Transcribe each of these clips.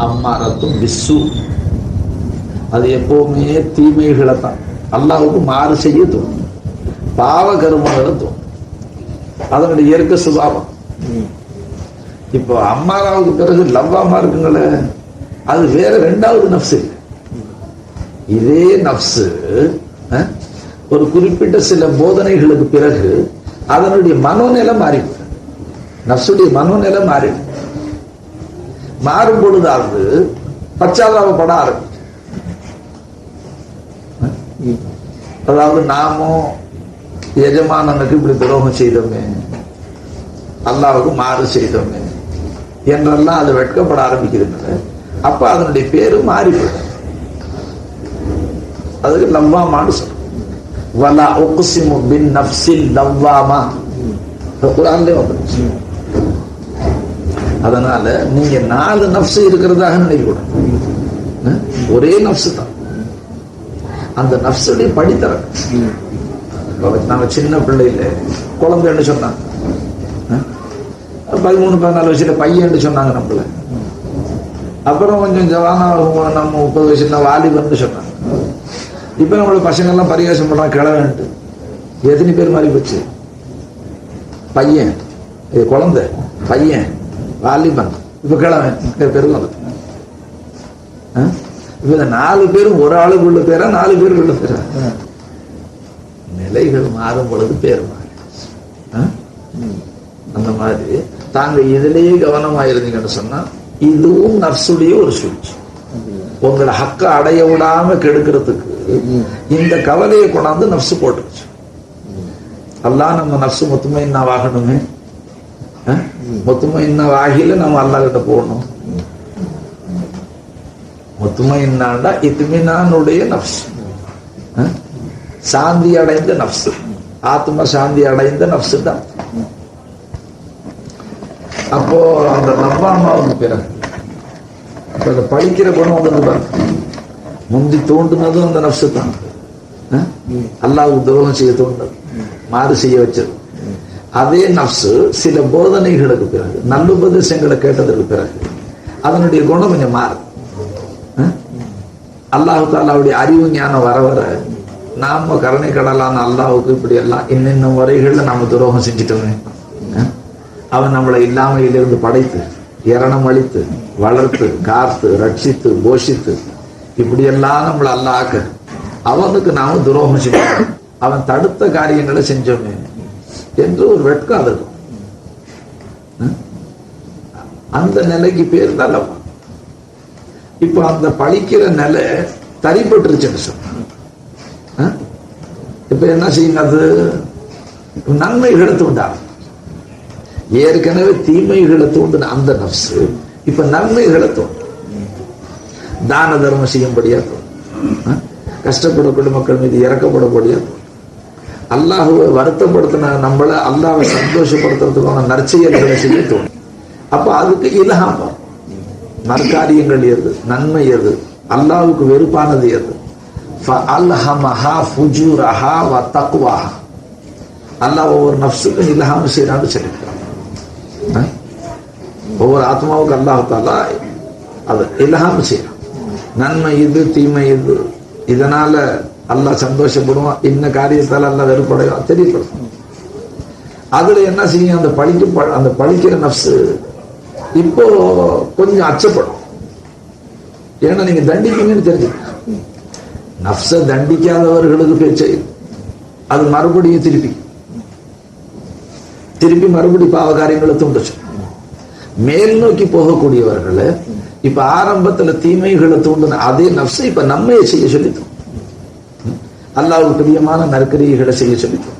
அம்மாரத்தும் விசு, அது எப்பவுமே தீமைகளை தான், அல்லாஹ்வுக்கு மாறு செய்ய தோணும், பாவ கர்மங்களை தோணும், அதனுடைய இயற்கை சுபாவம். இப்போ அம்மாராவுக்கு பிறகு லவ்வாமா இருக்குங்களே, அது வேற ரெண்டாவது நப்சு இல்லை. இதே நப்சு ஒரு குறிப்பிட்ட சில போதனைகளுக்கு பிறகு அதனுடைய மனோநிலை மாறிவிடும். நப்சுடைய மனோநிலை மாறிடும். மாறும் பொழுதாவது பச்சாதாபப்பட ஆரம்பிக்கும். அதாவது நாமும் எஜமானனுக்கு இப்படி துரோகம் செய்தோமே, அல்லாஹ்வுக்கு மாறு செய்தோமே என்றெல்லாம் அது வெட்கப்பட ஆரம்பிக்கிறது. அப்ப அதனுடைய பேரு மாறிவிடும். அதுக்கு லவ்வாமான்னு சொல்றோம். வலா உக்ஸிமு பின் நஃப்ஸில் லவ்வாமா, குர்ஆன்லயே வந்துருச்சு. அதனால நீங்க 4 நஃப்ஸ் இருக்கிறதாக நினைக்கக்கூடாது. ஒரே நஃப்ஸ் தான். அந்த நஃப்ஸுடைய படித்தரம். நாம சின்ன பிள்ளையில குழந்தைன்னு சொன்னாங்க, 13-14 வயசுல பையன் சொன்னாங்க நம்மள. அப்புறம் கொஞ்சம் ஜவானா நம்ம 30 வயசுல வாலிபன்னு சொன்னாங்க. இப்ப நம்மளோட பசங்க எல்லாம் பரிகாசம் பண்றாங்க கிழவன்ட்டு. எத்தனை பேர் மாறி போச்சு? பையன், குழந்தை, பையன், வாலிபன், இப்ப கிழவன் பேரும் வந்து. இப்ப இந்த 4 பேரும் ஒரு ஆளுக்கு உள்ள பேரா, 4 பேருக்கு உள்ள பேரா? நிலைகள் மாறும் பொழுது பேர் மாறி. அந்த மாதிரி தாங்க இதிலேயே கவனமா இருந்தீங்கன்னு சொன்னா, இதுவும் நஃப்ஸுடைய ஒரு சூழ்ச்சி. உங்களை ஹக்க அடைய விடாம கெடுக்கிறதுக்கு இந்த கவலையை கொண்டாந்து நஃப்ஸு போட்டுருச்சு. அல்லாஹ் நம்ம நஃப்ஸு முத்துமைன்னா வாகணுமே, முத்துமைன்னா வாகில நம்ம அல்லாஹ் கிட்ட போகணும். முத்துமைன்னாண்டா இத்மினானுடைய நஃப்ஸ், சாந்தி அடைந்த நஃப்ஸ், ஆத்ம சாந்தி அடைந்த நஃப்ஸ் தான். அப்போ அந்த லவ்வாமாவுக்கு பிறகு அந்த பழிக்கிற குணம் வந்து முந்தி தோன்றுனதும் அந்த நஃப்ஸ் தான். அல்லாஹ்வுக்கு துரோகம் செய்ய தோன்றது, மாறு செய்ய வச்சது. அதே நஃப்ஸ் சில போதனைகளுக்கு பிறகு, நல்லுபதேசங்களை கேட்டதற்கு பிறகு அதனுடைய குணம் கொஞ்சம் மாறும். அல்லாஹ் தாலாவுடைய அறிவு ஞானம் வர வர நாம கருணை கடலான அல்லாஹ்வுக்கு இப்படி எல்லாம் இன்னின்ன முறைகள்ல நாம துரோகம் செஞ்சிட்டோமே, அவன் நம்மளை இல்லாமையிலிருந்து படைத்து இரணம் அளித்து வளர்த்து காத்து ரட்சித்து போஷித்து இப்படியெல்லாம் நம்மளை அல்லாஹ் அவனுக்கு நாம துரோகம் செஞ்சோம், அவன் தடுத்த காரியங்களை செஞ்சோமே என்று ஒரு வெட்கம் அது. அந்த நிலைக்கு பேர் தான் லவ். இப்ப அந்த பழிக்கிற நிலை தரிப்பட்டுருச்சுன்னு சொன்ன இப்ப என்ன செய்யுங்க, அது நன்மைகளை தூண்டாகும். ஏற்கனவே தீமைகளை தூண்டின அந்த நஃப்ஸ் இப்ப நன்மைகளை தோன்றும். தான தர்மம் செய்யும்படியா தோணும், கஷ்டப்படக்கூடிய மக்கள் மீது இறக்கப்படக்கூடிய தோணும், அல்லாஹுவை வருத்தப்படுத்தின நம்மள அல்லாஹ்வை சந்தோஷப்படுத்துறதுக்கான நற்செயல்களை செய்ய தோணும். அப்ப அதுக்கு இல்ஹாம், நற்காரியங்கள் எது, நன்மை எது, அல்லாஹ்வுக்கு வெறுப்பானது எது, ஃபஅல்ஹமஹா ஃபுஜூரஹா வ தக்வாஹா. அல்லாஹ் ஒவ்வொரு நஃப்ஸுக்கும் இல்ஹாம் செய்யறான்னு சொல்லிட்டான். ஒவ்வொரு ஆத்மாவுக்கு அல்லாஹ் தாலா அது இல்ஹாம் செய்யறான். நன்மை இது, தீமை இது, இதனால அல்லாஹ் சந்தோஷப்படுவான், இன்ன காரியத்தால் அல்லாஹ் வெறுப்படைவான் தெரியப்படும். அதுல என்ன செய்யும், அந்த பழிக்கிற நஃப்ஸ் இப்போ கொஞ்சம் அச்சப்படும். ஏன்னா நீங்க தண்டிப்பீங்கன்னு தெரிஞ்சு. நஃப்ஸை தண்டிக்காதவர்களுக்கு பேச்சு அது மறுபடியும் திருப்பி மறுபடி பாவ காரியங்களை தூண்டுச்சு. மேல் நோக்கி போகக்கூடியவர்களை இப்ப ஆரம்பத்துல தீமைகளை தூண்டின அதே நஃப்ஸை இப்ப நன்மையை செய்ய சொல்லித்தோம், அல்லாஹ்வுக்கு பிரியமான நற்கிரியைகளை செய்ய சொல்லித்தோம்.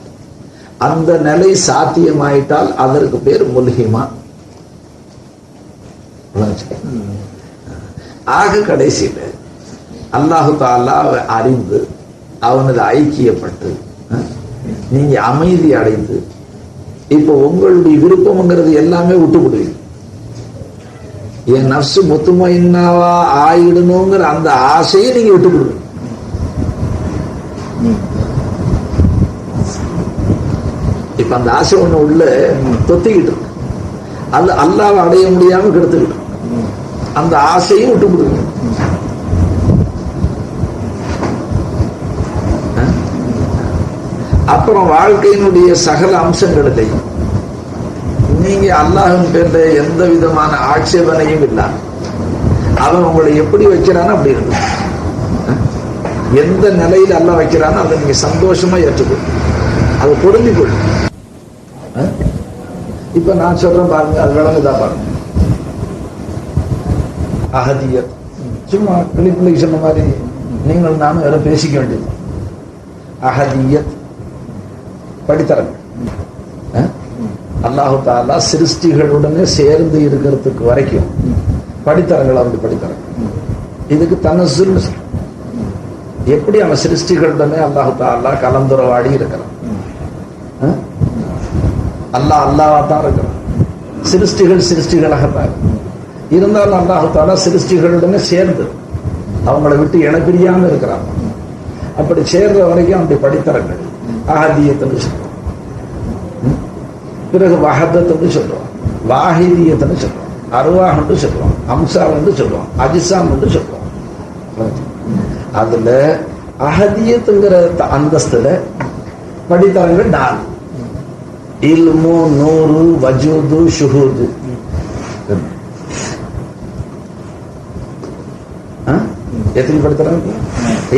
அந்த நிலை சாத்தியமாயிட்டால் அதற்கு பேர் முல்ஹிமா. ஆக கடைசியில அல்லாஹு தாலாவை அறிந்து அவனது ஐக்கியப்பட்டு நீங்க அமைதி அடைந்து இப்ப உங்களுடைய விருப்பம்ங்கிறது எல்லாமே விட்டுவிடுவீங்க. என் நஃப்ஸ் முத்துமைன்னாவா ஆயிடணுங்கிற அந்த ஆசையை நீங்க விட்டுவிடுவீங்க. இப்ப அந்த ஆசை ஒண்ணு உள்ள தொத்திக்கிட்டு இருக்கு, அது அல்லாஹ்வை அடைய முடியாம கெடுத்துக்கிட்டு. அந்த ஆசையும் விட்டு கொடுங்க. அப்புறம் வாழ்க்கையினுடைய சகல அம்சங்களையும் நீங்க அல்லாஹ்வின் பேர்ல எந்த விதமான ஆட்சேபனையும் இல்ல. அவன் உங்களை எப்படி வைக்கிறான்னு அப்படி இருக்கு. எந்த நிலையில அல்லாஹ் வைக்கிறானோ அதை நீங்க சந்தோஷமா ஏற்றுக்கொள், அதை பொருந்திக்கொள். இப்ப நான் சொல்றேன் பாருங்க, அது விளங்குதான் பாருங்க. அஹதியத் சும்மா கிளிப்பிள்ளைக்கு சொன்ன மாதிரி நீங்கள் நானும் வேற பேசிக்க வேண்டியது. அஹதியத் படித்தரங்க. அல்லாஹு தாலா சிருஷ்டிகளுடனே சேர்ந்து இருக்கிறதுக்கு வரைக்கும் படித்தரங்கள் வந்து படித்தரங்க. இதுக்கு தனசுல் எப்படி அவன் சிருஷ்டிகளுடனே அல்லாஹு தாலா கலந்துரவாடி இருக்கிறான். அல்லாஹ் அல்லாவா தான் இருக்கிறான். சிருஷ்டிகள் சிருஷ்டிகளாகத்தான் இருந்தாலும் அல்லாஹு தாலா சிருஷ்டிகளுடனே சேர்ந்து அவங்களை விட்டு இணைப்பிரியாம இருக்கிறான். அப்படி சேர்ற வரைக்கும் அப்படி படித்தரங்கள் அஹதியத்துன்னு சொல்லுவோம். பிறகு வஹதத்துன்னு சொல்லுவோம், வாஹிதியத்துன்னு சொல்லுவோம், அருவாஹ்னு சொல்லுவோம், அம்சான்னு சொல்லுவோம், அஜிசாம்னு சொல்லுவோம். அதுல அஹதியத்துங்கிற அந்தஸ்துல படித்தரங்கள் 4: இல்மு, நூறு, வஜூது, ஷுஹூது. எத்தனை படித்தரங்க?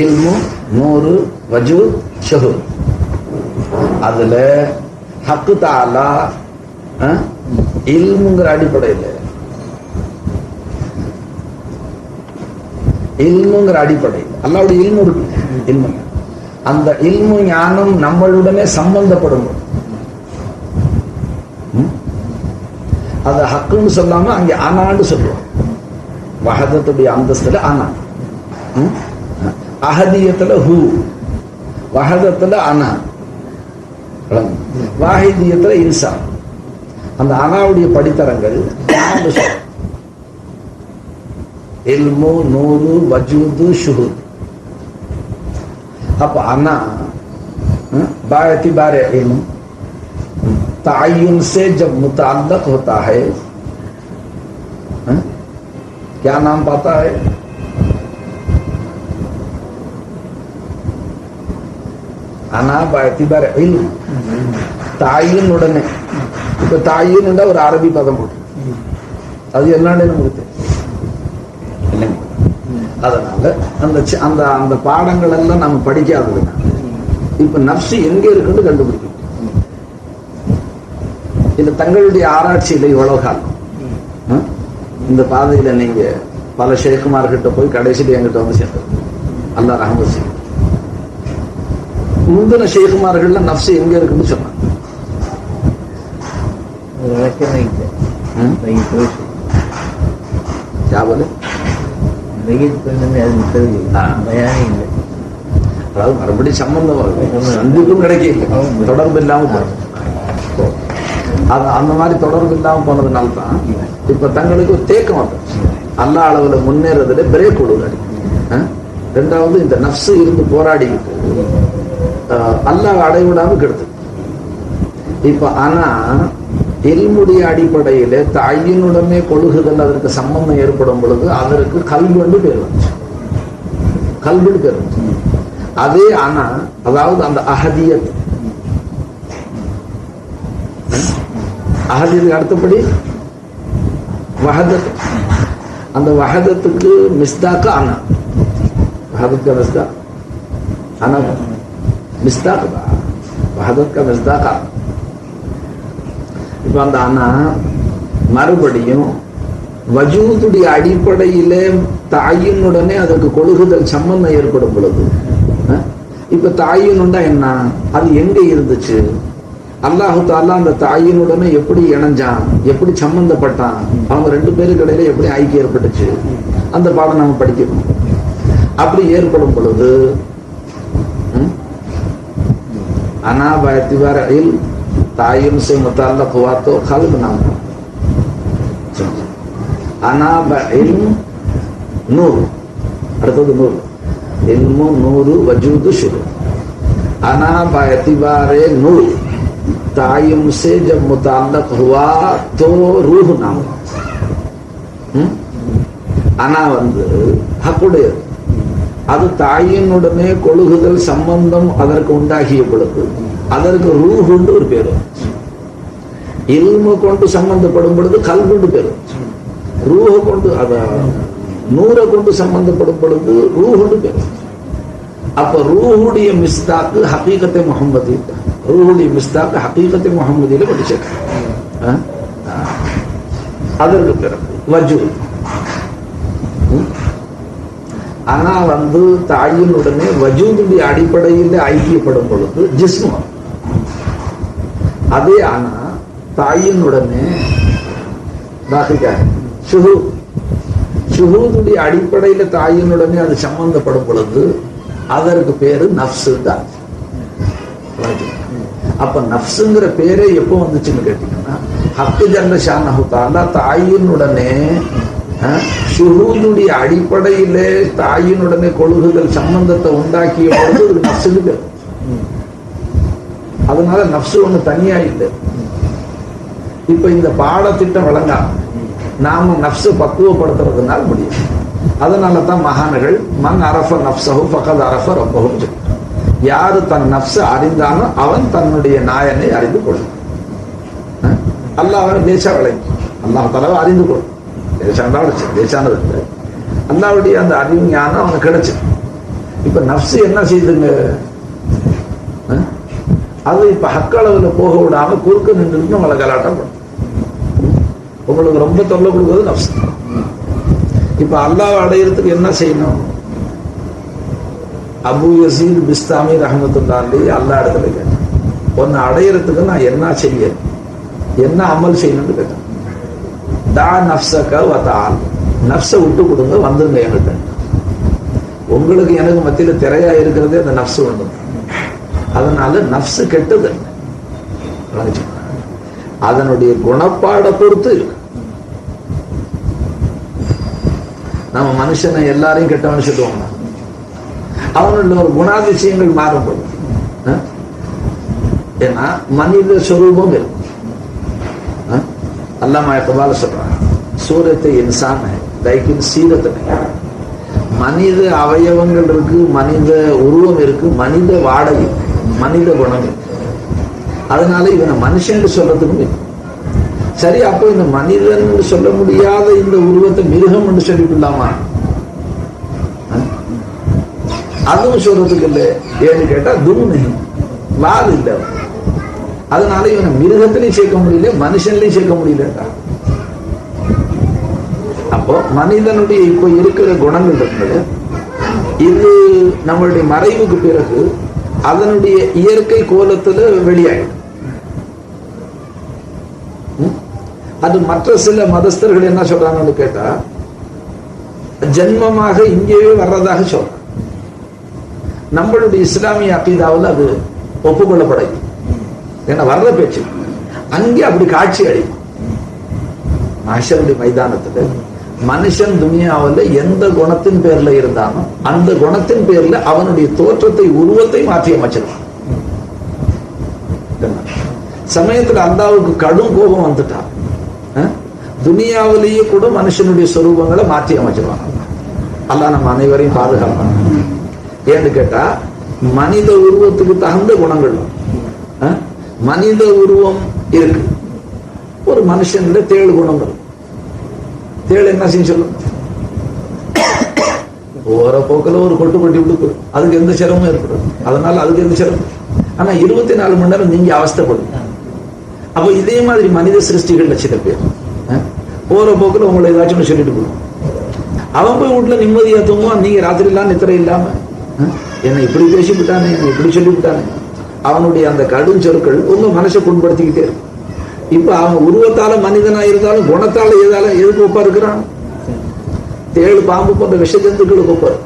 இல்மு, நூறு, வஜூத், ஷுஹூத். அதுல ஹக்கு தாலா இல்முங்கிற அடிப்படையில் அல்லாவுடைய இல்மு இருக்கு. இல்மு, அந்த இல்மு ஞானம் நம்மளுடனே சம்பந்தப்படும். அது ஹக்குன்னு சொல்லாம அங்கே அனான்னு சொல்லுவோம். வஹதத்துடைய அந்தஸ்துல அனா, அஹதியத்துல ஹூ, வஹதத்துல அனா, வாஹிதியத்துல இன்சா. அந்த அனாவுடைய படித்தரங்கள் இல்மு, நூறு, வஜூது, ஷுஹூத். அப்ப அனா बाएतिबार इल्म तअय्युन से जब मुतअल्लक होता है, क्या नाम पाता है? அனா பாயத்திபார் இல்ம். தாயின் உடனே இப்ப தாயின் ஒரு அரபி பதம் போட்டு அது என்னன்னு நமக்கு இல்லைங்க. அதனால அந்த அந்த பாடங்கள் எல்லாம் நம்ம படிக்காததுன்னா இப்ப நப்சு எங்க இருக்குன்னு கண்டுபிடிக்கும். இது தங்களுடைய ஆராய்ச்சியில இவ்வளவு காலம் இந்த பாதையில நீங்க பல ஷேக்குமார்கிட்ட போய் கடைசியில் எங்கிட்ட வந்து சேர்ந்தது. அல்லாஹ் ரஹ்மத் செய்யும். முந்தின ஷேகுமார்கள்ல நப்சு எங்க இருக்குன்னு சொன்னாங்க. அதாவது மறுபடியும் சம்பந்தம் சந்திப்பும் கிடைக்கல, தொடர்பு இல்லாம அந்த மாதிரி தொடர்பு இல்லாம போனதுனால தான் இப்ப தங்களுக்கு ஒரு தேக்கம் வந்துச்சு. அல்லா அளவுல முன்னேறதுல பிரேக் கொடுங்க. ரெண்டாவது இந்த நப்சு இருந்து போராடிக்கிட்டு அல்லாஹ் அடைவிடாம கெடுத்து. இப்ப ஆனா இல்முடைய அடிப்படையில தாயினுடனே கொள்குதல் அதற்கு சம்பந்தம் ஏற்படும் பொழுது அதற்கு கல்வெண்டு பேர் வந்துச்சு. கல்வெண்டு பேர் வந்துச்சு. அதே ஆனா அதாவது அந்த அஹதியத், அஹதியத்துக்கு அடுத்தபடி வஹதத். அந்த வஹதத்துக்கு மிஸ்தாக்கு ஆனா, வஹதத்துக்கு மிஸ்தா ஆனா மிஸ்தாக் தான், வஹதத்துக்கு மிஸ்தாக்கா. இப்ப அந்த ஆனா மறுபடியும் வஜூதுடைய அடிப்படையில தாயினுடனே அதற்கு கொள்குதல் சம்பந்தம் ஏற்படும் பொழுது இப்ப தாயினுண்டா என்ன, அது எங்க இருந்துச்சு, அல்லாஹு தாலா அந்த தாயினுடனே எப்படி இணைஞ்சான், எப்படி சம்பந்தப்பட்டான், அவங்க ரெண்டு பேருக்கு இடையில எப்படி ஐக்கியம் ஏற்பட்டுச்சு, அந்த பாடம் நம்ம படிக்கணும். அப்படி ஏற்படும் பொழுது अना बातिबार इल्म तायुन से मुताल्लक हुआ तो खल्ब नाम है। अना इल्म नूर, அடுத்தது நூறு, இல்மு நூறு வஜூது ஷுரு. अना बातिबार नूर तायुन से जब मुताल्लक हुआ तो रूह नाम है। ஆனா ஹக்குடையது. அது தாயினுடனே கொழுகுதல் சம்பந்தம் அதற்கு உண்டாகிய பொழுது அதற்கு ரூஹுண்டு ஒரு பேரு. இல்மு கொண்டு சம்பந்தப்படும் பொழுது கல்குண்டு பேரு. ரூஹ கொண்டு அத நூரை கொண்டு சம்பந்தப்படும் பொழுது ரூஹுண்டு பேரு. அப்ப ரூஹுடைய மிஸ்தாக்கு ஹகீகத்தை முஹம்மதி, ரூஹுடைய மிஸ்தாக்கு ஹகீகத்தை முஹம்மதியில படிச்சிருக்க. அதற்கு பிறகு வஜூத். ஆனா தாயினுடனே வஜூதுடைய அடிப்படையில் ஐக்கியப்படும் பொழுது ஜிஸ்மு. அதே ஆனா தாயினுடனே ஷுஹூதுடைய அடிப்படையில தாயினுடனே அது சம்பந்தப்படும் பொழுது அதற்கு பேரு நஃப்ஸு தான். அப்ப நஃப்ஸுங்கிற பேரே எப்போ வந்துச்சுன்னு கேட்டீங்கன்னா, ஹக்கு ஜல்ல ஷானஹு தஆலா தாயினுடனே ஷுஹூதுடைய அடிப்படையிலே தாயினுடனே கொழுகுதல் சம்பந்தத்தை உண்டாக்கிய பொழுது ஒரு நஃப்ஸுக்கு பேர். அதனால நஃப்ஸு ஒண்ணு தனியா இல்லை. இப்ப இந்த பாடத்திட்டம் வழங்காம நாம நஃப்ஸு பக்குவப்படுத்துறதுனால முடியும். அதனால தான் மகான்கள் மன் அரஃப நஃப்ஸஹு ஃபகத் அரஃப ரப்பஹு, யாரு தன் நஃப்ஸை அறிந்தானோ அவன் தன்னுடைய நாயனை அறிந்து கொள்ளும். அல்லாஹ் தேசா விளங்கி அல்லாஹ் தஆலா அறிந்து கொள்ளும். தேசானது இல்லை, அல்லாஹ்வுடைய அந்த அறிவு ஞானம் அவனுக்கு கிடைச்சு. இப்ப நஃப்ஸு என்ன செய்துங்க, அது இப்ப ஹக்களவுல போக விடாம குறுக்க நின்று நம்மளை கலாட்டம் பண்ணும். உங்களுக்கு ரொம்ப தொல்லை கொடுக்குறது நஃப்ஸ். இப்ப அல்லாஹ் அடையிறதுக்கு என்ன செய்யணும்? அபு யசீத் பிஸ்தாமி ரஹ்மத்துல்லாஹி அலைஹி அல்லாஹ் இடத்துல கேட்டேன், ஒன்னு அடையிறதுக்கு நான் என்ன செய்ய, என்ன அமல் செய்யணும்னு கேட்டேன். தா நஃப்ஸக வ தஆல், நஃப்ஸை விட்டு கொடுங்க, வந்துருங்க என்கிட்ட. உங்களுக்கு எனக்கு மத்தியில திரையா இருக்கிறதே அந்த நஃப்ஸ் வந்து. அதனால நஃப்ஸு கெட்டது, அதனுடைய குணப்பாட பொறுத்து இருக்கு. நம்ம மனுஷனை எல்லாரையும் கெட்டவன்னு சொல்லுவாங்க. அவனுடைய ஒரு குணாதிசயங்கள் மாறுபடும். ஏன்னா மனித சொரூபம் இருக்கு. அல்லாமா இக்பால் சொல்றாங்க, சூரத்தை இன்சான் லைக்கின் சீரத்தை, மனித அவயவங்கள் இருக்கு, மனித உருவம் இருக்கு, மனித வாடகை, மனித குணம் இருக்கு. அதனால இவனை மனுஷன் சொல்றதுக்கும் இருக்கு. சரி, அப்போ இந்த மனிதன் சொல்ல முடியாத இந்த உருவத்தை மிருகம் என்று சொல்லிக்கொள்ளாமா? அதுவும் சொல்றதுக்கு இல்லை. ஏன்னு கேட்டா தும்னு வால் இல்லை. அதனால இவனை மிருகத்திலையும் சேர்க்க முடியல, மனுஷன்லையும் சேர்க்க முடியல. அப்போ மனிதனுடைய இப்ப இருக்கிற குணங்கள் இருக்கிறது, இது நம்மளுடைய மறைவுக்கு பிறகு அதனுடைய இயற்கை கோலத்துல வெளியாயிடும். அது மற்ற சில மதஸ்தர்கள் என்ன சொல்றாங்கன்னு கேட்டா, ஜென்மமாக இங்கேயே வர்றதாக சொல்றாங்க. நம்மளுடைய இஸ்லாமிய அகீதாவில் அது ஒப்புக்கொள்ளப்படாது. ஏன்னா வர்ற பேச்சு அங்கே அப்படி காட்சி அடையும். மஹ்ஷருடைய மைதானத்துல மனுஷன் துனியாவில் எந்த குணத்தின் பேர்ல இருந்தானோ அந்த குணத்தின் பேர்ல அவனுடைய தோற்றத்தை, உருவத்தை மாற்றி அமைச்சிருவான். சமயத்துல அல்லாஹ்வுக்கு கடும் கோபம் வந்துட்டா துனியாவிலேயே கூட மனுஷனுடைய சொரூபங்களை மாற்றி அமைச்சிருவாங்க. அல்லாஹ் நம்ம அனைவரையும் பாதுகாப்பாங்க. ஏன்னு கேட்டா, மனித உருவத்துக்கு தகுந்த குணங்கள், மனித உருவம் இருக்கு. ஒரு மனுஷன்ல 7 குணங்கள். 7 என்ன செய்ய சொல்லும்? ஓர போக்கில் ஒரு கொட்டு கொட்டி விடுக்கு, அதுக்கு எந்த சிரமமும் ஏற்படும். அதனால அதுக்கு எந்த சிரமம். ஆனா 24 மணி நேரம் நீங்க அவஸ்தைப்படும். அப்ப இதே மாதிரி மனித சிருஷ்டிகள்ல சில பேர் போற போக்குல உங்களை ஏதாச்சும் சொல்லிட்டு போடும். அவன் போய் வீட்டுல நிம்மதியா தூங்குவான், நீங்க ராத்திரி எல்லாம் நித்திரை இல்லாம என்னை இப்படி பேசி விட்டானே, என்னை இப்படி சொல்லி விட்டானே. அவனுடைய அந்த கடும் சொற்கள் உங்க மனசை புண்படுத்திக்கிட்டே இருக்கும். இப்ப அவன் உருவத்தால மனிதனா இருந்தாலும் குணத்தால எதுக்கு ஒப்பா இருக்கிறான்? 7 பாம்பு போன்ற விஷ ஜந்துக்களுக்கு ஒப்பாரு.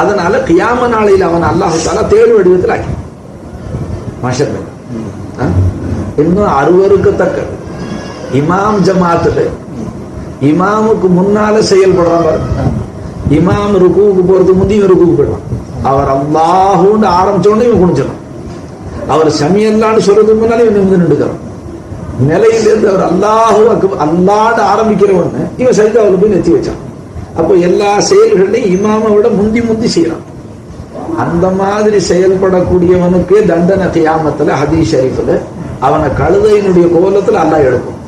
அதனால கியாம நாளையில் அவன் அல்லாஹ் தஆலா 7 வடிவத்தில் ஆக்கி மாஷர். இன்னும் 60க்கத்தக்க இமாம் ஜமாத்துல இமாமுக்கு முன்னால செயல்படுறான் பாரு. இமாம் ருக்குவுக்கு போறதுக்கு முந்தைய ருக்குவுக்கு போயிடுவான். அவர் அல்லாஹுன்னு ஆரம்பிச்சோடனே இவன் குனிஞ்சிடும். அவர் சமியல்லான்னு சொல்றதுக்கு முன்னாலே இவன் வந்து நின்றுக்கிறான். நிலையிலிருந்து அவர் அல்லாஹு அல்லாண்டு ஆரம்பிக்கிறவன்னு இவன் சஜிதாவுல போய் நெத்தி வச்சான். அப்போ எல்லா செயல்களையும் இமாமை விட முந்தி முந்தி செய்யறான். அந்த மாதிரி செயல்படக்கூடியவனுக்கு தண்டனை கியாமத்துல ஹதீஸ் ஷரீஃப்ல அவனை கழுதையினுடைய கோலத்துல அல்லாஹ் எடுக்கும்.